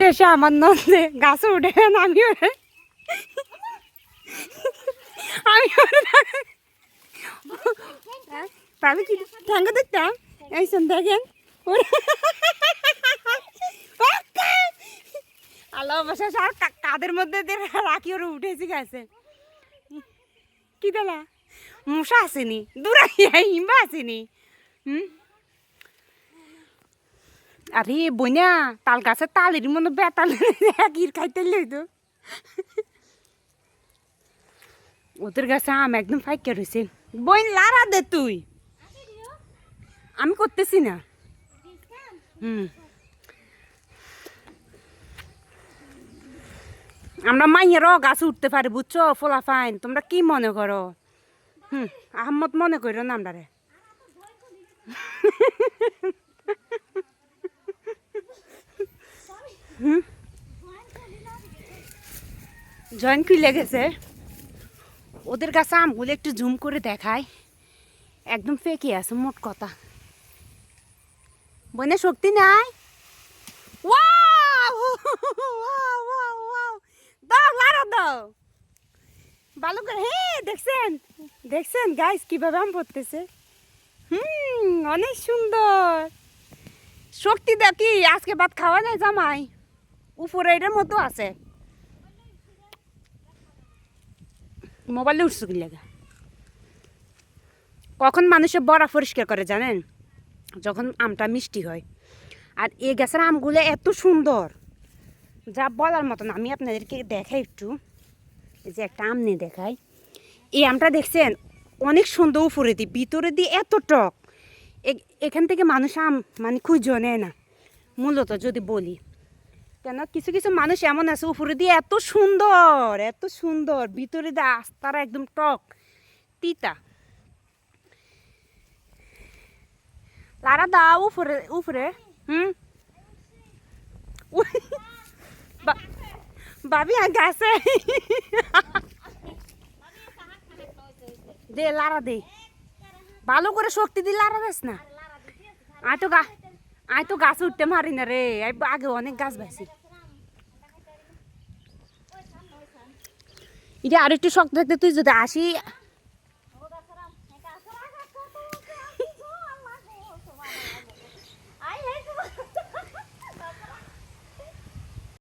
এসে আমার নন্দে গাছে উঠে আমি ওরে আমি পাবি কি ঠ্যাঙ্গা দেখতাম এই শোন দেখেন আল্লাহ বসে আর কাদের মধ্যে রাখি ওরা উঠেছি গেছে কি দিলা মশা আসেনি দূরাইয়া হিম্বা আসেনি আরে বইনা তাল গাছের তালের মনে বেতাল গির খাইতে লইতো ওদের গাছে আম একদম ফাইকা রয়েছে বই লারা দে তুই আমি করতেছি না আমরা মাইয়েরও গাছে উঠতে পারি বুঝছো ফোলা ফাইন তোমরা কি মনে করো আহম্মদ মনে করো না আমরা রে জয়েন খুলে গেছে ওদের কাছে আমগুলো একটু জুম করে দেখায় একদম ফেঁকে আছে মোট কথা বনে শক্তি নাই দাও লারা দাও ভালো করে হে দেখছেন দেখছেন গাইস কিভাবে আম পড়তেছে অনেক সুন্দর শক্তি দেখি আজকে ভাত খাওয়া যায় জামাই উপরে এটার মতো আছে মোবাইলে উঠছো কি লাগা কখন মানুষের বড়া পরিষ্কার করে জানেন যখন আমটা মিষ্টি হয় আর এই গাছের আমগুলো এত সুন্দর যা বলার মতন আমি আপনাদেরকে দেখাই একটু এই যে একটা আম নিয়ে দেখাই এই আমটা দেখছেন অনেক সুন্দর উপরে দিয়ে ভিতরে দিয়ে এত টক এখান থেকে মানুষ আম মানে খুঁজো নেয় না মূলত যদি বলি কেন কিছু কিছু মানুষ এমন আছে উপরে দিয়ে এত সুন্দর ভিতরে দিয়ে আস্তারা একদম টক তিতা লারা দাও উপরে উপরে ভাবি গাছে দে লারা দে ভালো করে শক্তি দিয়ে লারা দিস না আয় তো গাছ উঠতে মারি না রে আগে অনেক গাছ বাইছি এটা আর একটু শক্ত থাকতে তুই যদি আসি